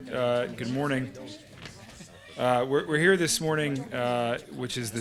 Good morning. We're here this morning, which is on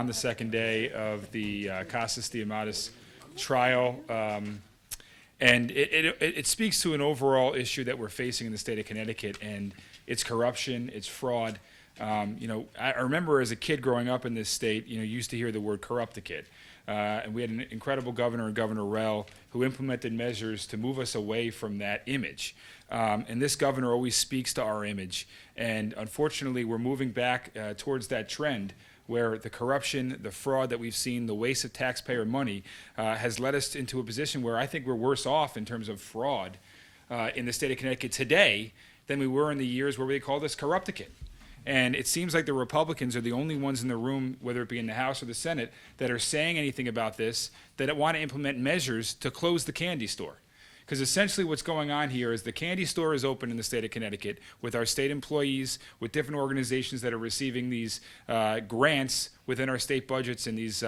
the second day of the Casas de Amatis trial. And it speaks to an overall issue that we're facing in the state of Connecticut, and it's corruption, it's fraud. I remember as a kid growing up in this state, used to hear the word corrupt a kid. And we had an incredible governor, Governor Rell, who implemented measures to move us away from that image. And this governor always speaks to our image. And unfortunately, we're moving back towards that trend where the corruption, the fraud that we've seen, the waste of taxpayer money has led us into a position where I think we're worse off in terms of fraud in the state of Connecticut today than we were in the years where they called us corrupticate. And it seems like the Republicans are the only ones in the room, whether it be in the House or the Senate, that are saying anything about this, that want to implement measures to close the candy store. Because essentially what's going on here is the candy store is open in the state of Connecticut with our state employees, with different organizations that are receiving these grants within our state budgets and these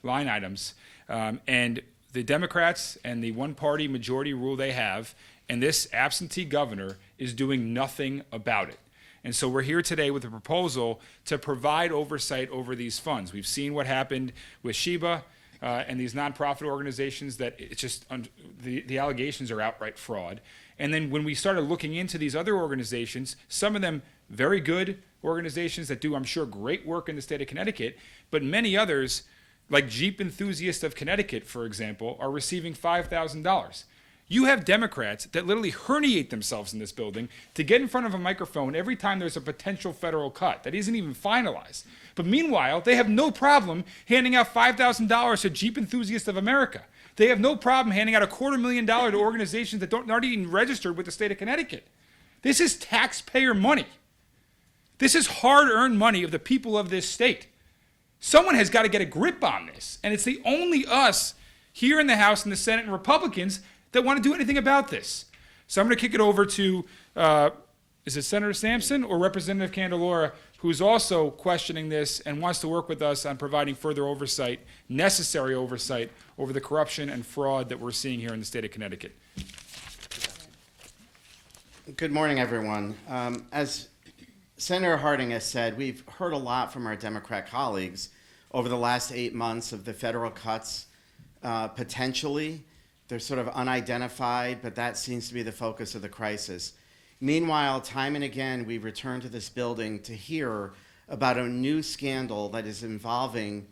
line items. And the Democrats and the one-party majority rule they have, and this absentee governor is doing nothing about it. And so we're here today with a proposal to provide oversight over these funds. We've seen what happened with Sheba and these nonprofit organizations that it's just the allegations are outright fraud. And then when we started looking into these other organizations, some of them very good organizations that do, I'm sure, great work in the state of Connecticut, but many others, like Jeep Enthusiasts of Connecticut, for example, are receiving $5,000. You have Democrats that literally herniate themselves in this building to get in front of a microphone every time there's a potential federal cut that isn't even finalized. But meanwhile, they have no problem handing out $5,000 to Jeep Enthusiasts of America. They have no problem handing out $250,000 to organizations that aren't even registered with the state of Connecticut. This is taxpayer money. This is hard-earned money of the people of this state. Someone has got to get a grip on this, and it's the only us here in the House and the Senate and Republicans that want to do anything about this. So I'm going to kick it over to, is it Senator Sampson or Representative Candelora, who's also questioning this and wants to work with us on providing further oversight, necessary oversight, over the corruption and fraud that we're seeing here in the state of Connecticut. Good morning, everyone. As Senator Harding has said, we've heard a lot from our Democrat colleagues over the last 8 months of the federal cuts, potentially. They're sort of unidentified, but that seems to be the focus of the crisis. Meanwhile, time and again, we return to this building to hear about a new scandal that is involving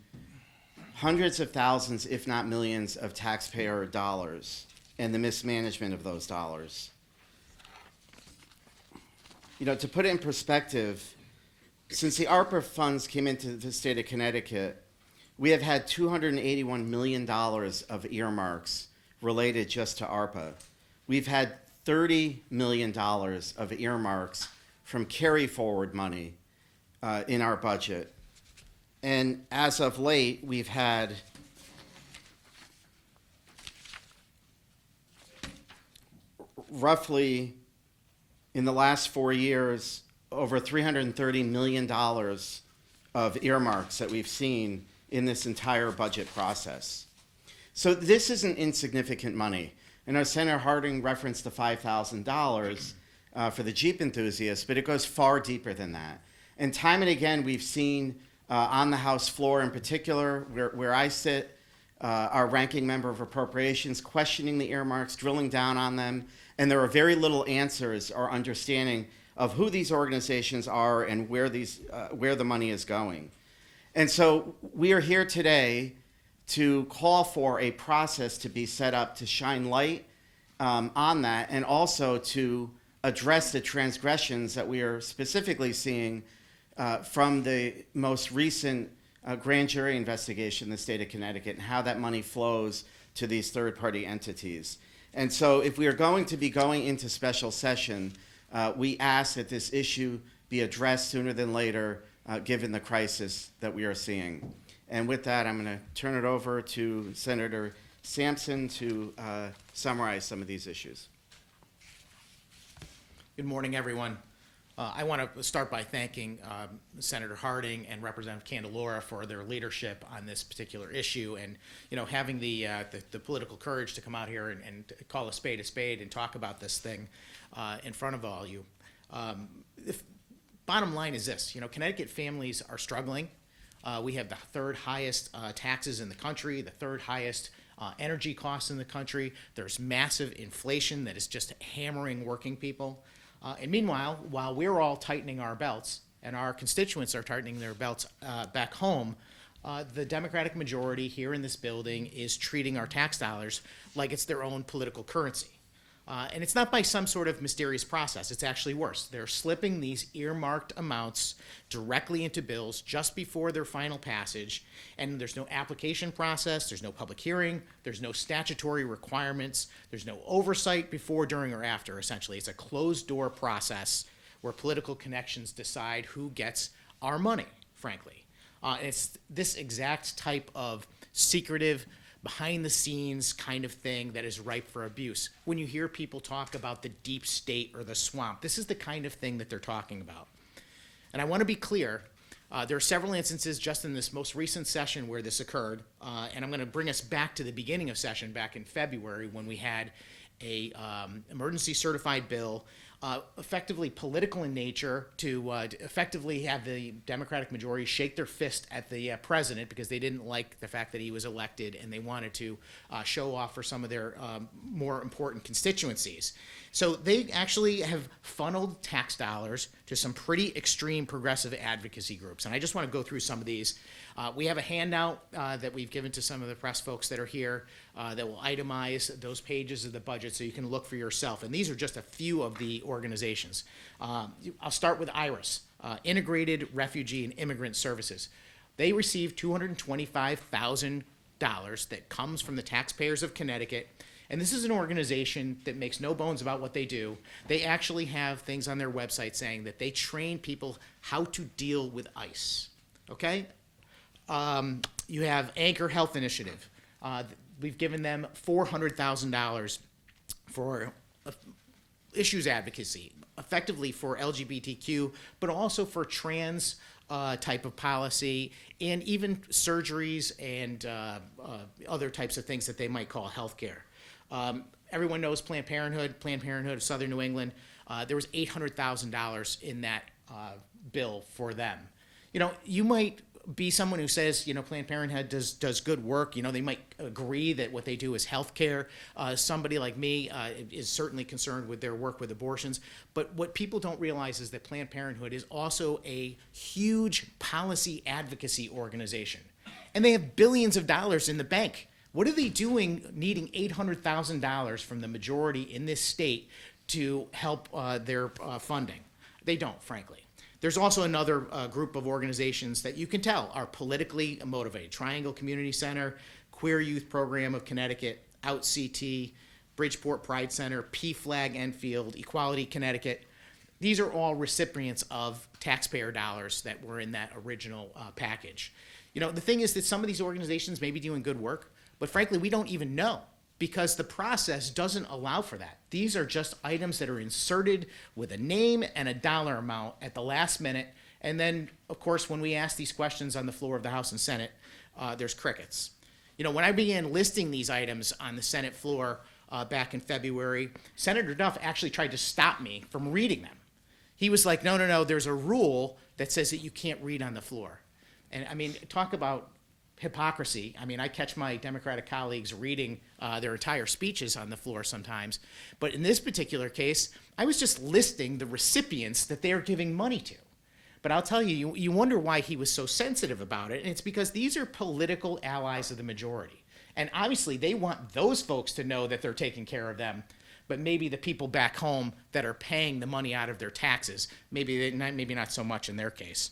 hundreds of thousands, if not millions, of taxpayer dollars and the mismanagement of those dollars. To put it in perspective, since the ARPA funds came into the state of Connecticut, we have had $281 million of earmarks related just to ARPA. We've had $30 million of earmarks from carry forward money in our budget. And as of late, we've had roughly, in the last 4 years, over $330 million of earmarks that we've seen in this entire budget process. So this isn't insignificant money. I know Senator Harding referenced the $5,000 for the Jeep enthusiasts, but it goes far deeper than that. And time and again, we've seen on the House floor in particular, where I sit, our ranking member of appropriations questioning the earmarks, drilling down on them, and there are very little answers or understanding of who these organizations are and where the money is going. And so we are here today to call for a process to be set up to shine light on that, and also to address the transgressions that we are specifically seeing from the most recent grand jury investigation in the state of Connecticut and how that money flows to these third-party entities. And so if we are going to be going into special session, we ask that this issue be addressed sooner than later, given the crisis that we are seeing. And with that, I'm going to turn it over to Senator Sampson to summarize some of these issues. Good morning, everyone. I want to start by thanking Senator Harding and Representative Candelora for their leadership on this particular issue, and having the political courage to come out here and call a spade and talk about this thing in front of all you. Bottom line is this, Connecticut families are struggling. We have the third highest taxes in the country, the third highest energy costs in the country. There's massive inflation that is just hammering working people. And meanwhile, while we're all tightening our belts and our constituents are tightening their belts back home, the Democratic majority here in this building is treating our tax dollars like it's their own political currency. And it's not by some sort of mysterious process. It's actually worse. They're slipping these earmarked amounts directly into bills just before their final passage, and there's no application process, there's no public hearing, there's no statutory requirements, there's no oversight before, during, or after, essentially. It's a closed-door process where political connections decide who gets our money, frankly. It's this exact type of secretive, behind-the-scenes kind of thing that is ripe for abuse. When you hear people talk about the deep state or the swamp, this is the kind of thing that they're talking about. And I want to be clear, there are several instances just in this most recent session where this occurred, and I'm going to bring us back to the beginning of session back in February when we had a emergency certified bill, effectively political in nature, to effectively have the Democratic majority shake their fist at the president because they didn't like the fact that he was elected and they wanted to show off for some of their more important constituencies. So they actually have funneled tax dollars to some pretty extreme progressive advocacy groups. And I just want to go through some of these. We have a handout that we've given to some of the press folks that are here that will itemize those pages of the budget so you can look for yourself. And these are just a few of the organizations. I'll start with IRIS, Integrated Refugee and Immigrant Services. They receive $225,000 that comes from the taxpayers of Connecticut. And this is an organization that makes no bones about what they do. They actually have things on their website saying that they train people how to deal with ICE. Okay? You have Anchor Health Initiative. We've given them $400,000 for issues advocacy, effectively for LGBTQ, but also for trans type of policy, and even surgeries and other types of things that they might call healthcare. Everyone knows Planned Parenthood of Southern New England. There was $800,000 in that bill for them. You might be someone who says, Planned Parenthood does good work. They might agree that what they do is healthcare. Somebody like me is certainly concerned with their work with abortions. But what people don't realize is that Planned Parenthood is also a huge policy advocacy organization. And they have billions of dollars in the bank. What are they doing needing $800,000 from the majority in this state to help their funding? They don't, frankly. There's also another group of organizations that you can tell are politically motivated. Triangle Community Center, Queer Youth Program of Connecticut, Out CT, Bridgeport Pride Center, PFLAG Enfield, Equality Connecticut. These are all recipients of taxpayer dollars that were in that original package. The thing is that some of these organizations may be doing good work, but frankly, we don't even know because the process doesn't allow for that. These are just items that are inserted with a name and a dollar amount at the last minute. And then, of course, when we ask these questions on the floor of the House and Senate, there's crickets. When I began listing these items on the Senate floor back in February, Senator Duff actually tried to stop me from reading them. He was like, no, there's a rule that says that you can't read on the floor. And talk about hypocrisy. I catch my Democratic colleagues reading their entire speeches on the floor sometimes. But in this particular case, I was just listing the recipients that they are giving money to. But I'll tell you, you wonder why he was so sensitive about it. And it's because these are political allies of the majority. And obviously, they want those folks to know that they're taking care of them. But maybe the people back home that are paying the money out of their taxes, maybe not so much in their case.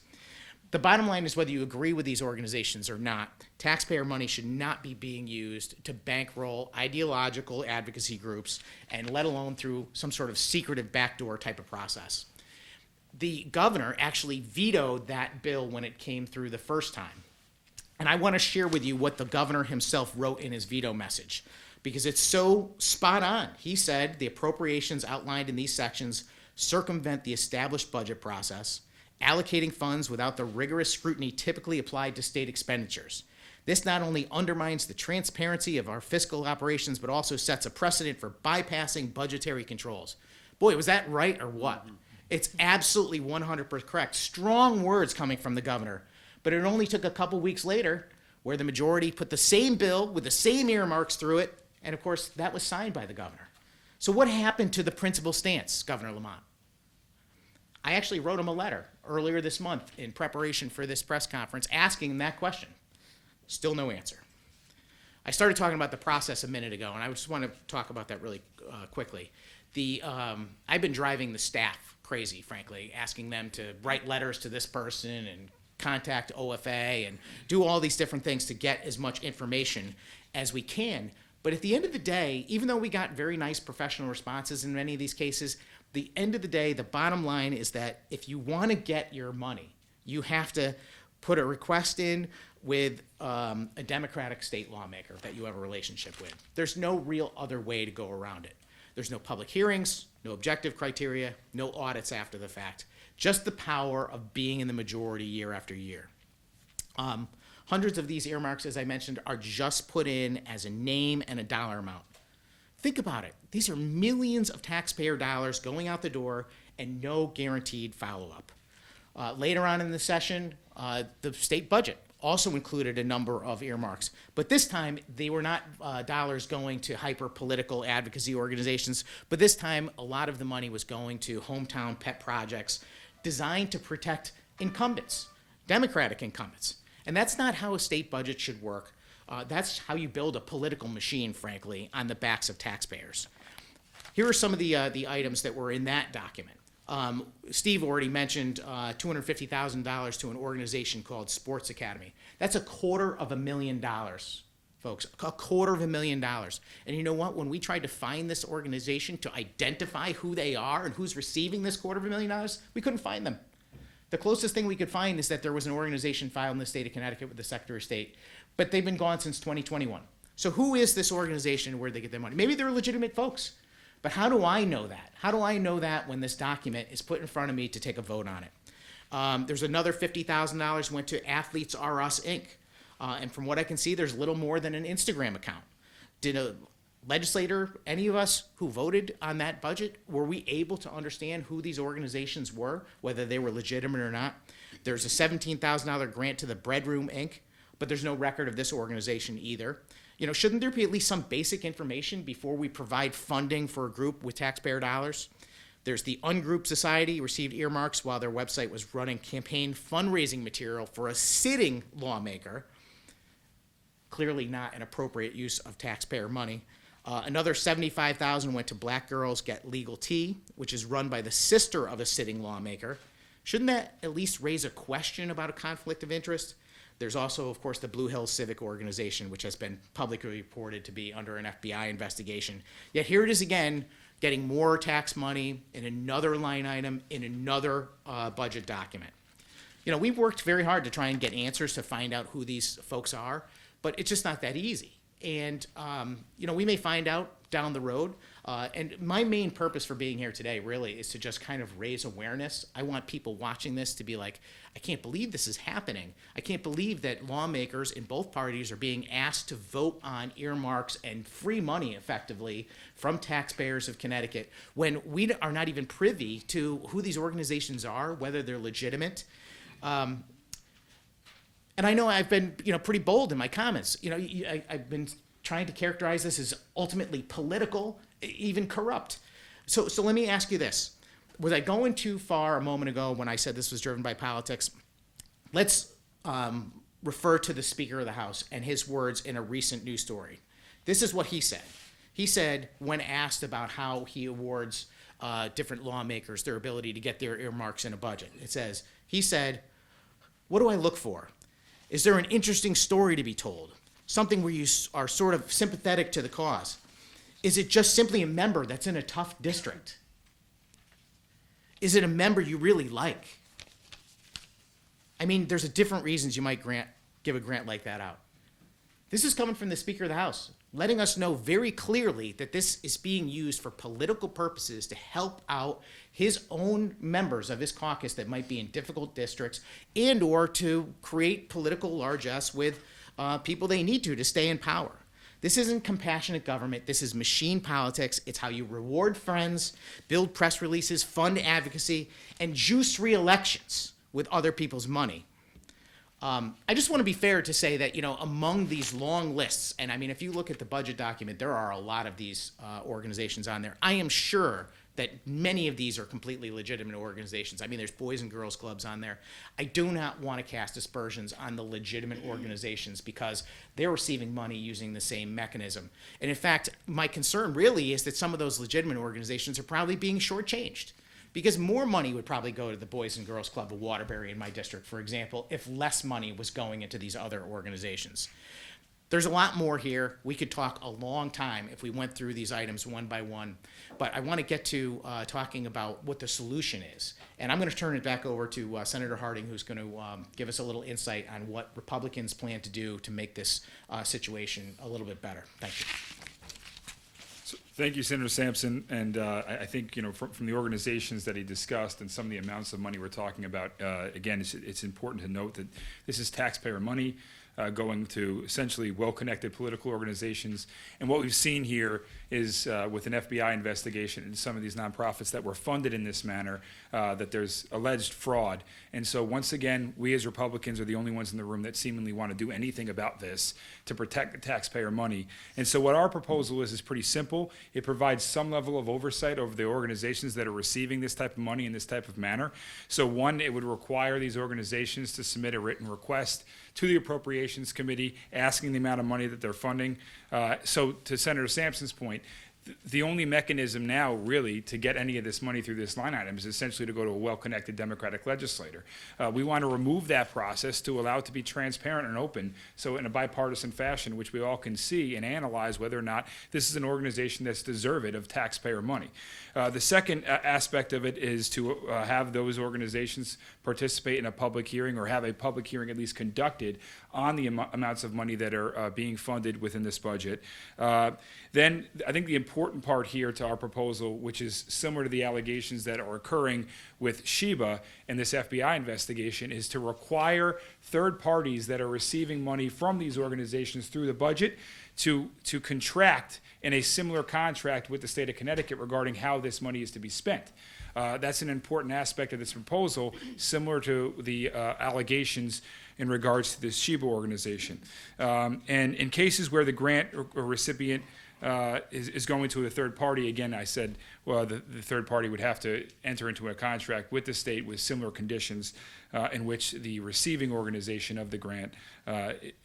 The bottom line is whether you agree with these organizations or not, taxpayer money should not be being used to bankroll ideological advocacy groups, and let alone through some sort of secretive backdoor type of process. The governor actually vetoed that bill when it came through the first time. And I want to share with you what the governor himself wrote in his veto message, because it's so spot on. He said the appropriations outlined in these sections circumvent the established budget process, allocating funds without the rigorous scrutiny typically applied to state expenditures. This not only undermines the transparency of our fiscal operations, but also sets a precedent for bypassing budgetary controls. Boy, was that right or what? It's absolutely 100% correct. Strong words coming from the governor. But it only took a couple weeks later where the majority put the same bill with the same earmarks through it. And of course, that was signed by the governor. So what happened to the principal stance, Governor Lamont? I actually wrote him a letter earlier this month in preparation for this press conference asking him that question. Still no answer. I started talking about the process a minute ago, and I just want to talk about that really quickly. I've been driving the staff crazy, frankly, asking them to write letters to this person and contact OFA and do all these different things to get as much information as we can. But at the end of the day, even though we got very nice professional responses in many of these cases, the end of the day, the bottom line is that if you want to get your money, you have to put a request in with a Democratic state lawmaker that you have a relationship with. There's no real other way to go around it. There's no public hearings, no objective criteria, no audits after the fact. Just the power of being in the majority year after year. Hundreds of these earmarks, as I mentioned, are just put in as a name and a dollar amount. Think about it. These are millions of taxpayer dollars going out the door and no guaranteed follow-up. Later on in the session, the state budget also included a number of earmarks. But this time, they were not dollars going to hyper-political advocacy organizations, but this time, a lot of the money was going to hometown pet projects designed to protect incumbents, Democratic incumbents. And that's not how a state budget should work. That's how you build a political machine, frankly, on the backs of taxpayers. Here are some of the items that were in that document. Steve already mentioned $250,000 to an organization called Sports Academy. That's $250,000, folks, $250,000. And you know what? When we tried to find this organization to identify who they are and who's receiving this $250,000, we couldn't find them. The closest thing we could find is that there was an organization filed in the state of Connecticut with the Secretary of State, but they've been gone since 2021. So who is this organization and where do they get their money? Maybe they're legitimate folks. But how do I know that? How do I know that when this document is put in front of me to take a vote on it? There's another $50,000 went to Athletes Are Us, Inc. And from what I can see, there's little more than an Instagram account. Did a legislator, any of us who voted on that budget, were we able to understand who these organizations were, whether they were legitimate or not? There's a $17,000 grant to the Bread Room, Inc., but there's no record of this organization either. You know, shouldn't there be at least some basic information before we provide funding for a group with taxpayer dollars? There's the Ungroup Society received earmarks while their website was running campaign fundraising material for a sitting lawmaker. Clearly not an appropriate use of taxpayer money. Another $75,000 went to Black Girls Get Legal Tea, which is run by the sister of a sitting lawmaker. Shouldn't that at least raise a question about a conflict of interest? There's also, of course, the Blue Hills Civic Organization, which has been publicly reported to be under an FBI investigation. Yet here it is again, getting more tax money in another line item in another budget document. You know, we've worked very hard to try and get answers to find out who these folks are, but it's just not that easy. And, you know, we may find out down the road. And my main purpose for being here today really is to just kind of raise awareness. I want people watching this to be like, I can't believe this is happening. I can't believe that lawmakers in both parties are being asked to vote on earmarks and free money effectively from taxpayers of Connecticut when we are not even privy to who these organizations are, whether they're legitimate. And I know I've been, you know, pretty bold in my comments. You know, I've been trying to characterize this as ultimately political, even corrupt. So let me ask you this. Was I going too far a moment ago when I said this was driven by politics? Let's refer to the Speaker of the House and his words in a recent news story. This is what he said. He said, when asked about how he awards different lawmakers their ability to get their earmarks in a budget, he said, what do I look for? Is there an interesting story to be told? Something where you are sort of sympathetic to the cause? Is it just simply a member that's in a tough district? Is it a member you really like? I mean, there's a different reasons you might give a grant like that out. This is coming from the Speaker of the House, letting us know very clearly that this is being used for political purposes to help out his own members of his caucus that might be in difficult districts and or to create political largesse with people they need to stay in power. This isn't compassionate government. This is machine politics. It's how you reward friends, build press releases, fund advocacy, and juice re-elections with other people's money. I just want to be fair to say that, among these long lists, and I mean, if you look at the budget document, there are a lot of these organizations on there. I am sure that many of these are completely legitimate organizations. I mean, there's Boys and Girls Clubs on there. I do not want to cast aspersions on the legitimate organizations because they're receiving money using the same mechanism. And in fact, my concern really is that some of those legitimate organizations are probably being shortchanged, because more money would probably go to the Boys and Girls Club of Waterbury in my district, for example, if less money was going into these other organizations. There's a lot more here. We could talk a long time if we went through these items one by one, but I want to get to talking about what the solution is. And I'm going to turn it back over to Senator Harding, who's going to give us a little insight on what Republicans plan to do to make this situation a little bit better. Thank you. So, thank you, Senator Sampson. And I think, from the organizations that he discussed and some of the amounts of money we're talking about, again, it's important to note that this is taxpayer money going to essentially well-connected political organizations. And what we've seen here is with an FBI investigation into some of these nonprofits that were funded in this manner, that there's alleged fraud. And so once again, we as Republicans are the only ones in the room that seemingly want to do anything about this to protect the taxpayer money. And so what our proposal is pretty simple. It provides some level of oversight over the organizations that are receiving this type of money in this type of manner. So one, it would require these organizations to submit a written request to the Appropriations Committee asking the amount of money that they're funding. So to Senator Sampson's point, the only mechanism now really to get any of this money through this line item is essentially to go to a well-connected Democratic legislator. We want to remove that process to allow it to be transparent and open, so in a bipartisan fashion, which we all can see and analyze whether or not this is an organization that's deserving of taxpayer money. The second aspect of it is to have those organizations participate in a public hearing, or have a public hearing at least conducted on the amounts of money that are being funded within this budget. Then I think the important part here to our proposal, which is similar to the allegations that are occurring with Sheba and this FBI investigation, is to require third parties that are receiving money from these organizations through the budget to contract in a similar contract with the state of Connecticut regarding how this money is to be spent. That's an important aspect of this proposal, similar to the allegations in regards to this Sheba organization. And in cases where the grant or recipient is going to a third party, again, I said, well, the third party would have to enter into a contract with the state with similar conditions in which the receiving organization of the grant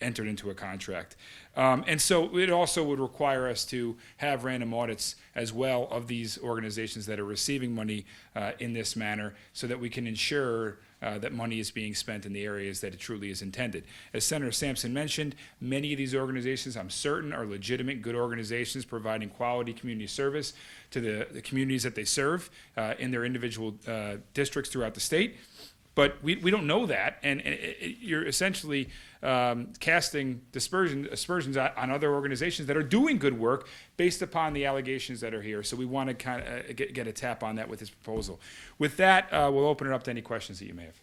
entered into a contract. And so it also would require us to have random audits as well of these organizations that are receiving money in this manner, so that we can ensure that money is being spent in the areas that it truly is intended. As Senator Sampson mentioned, many of these organizations, I'm certain, are legitimate, good organizations providing quality community service to the communities that they serve in their individual districts throughout the state. But we don't know that, and you're essentially casting aspersions on other organizations that are doing good work based upon the allegations that are here. So we want to kind of get a tap on that with this proposal. With that, we'll open it up to any questions that you may have.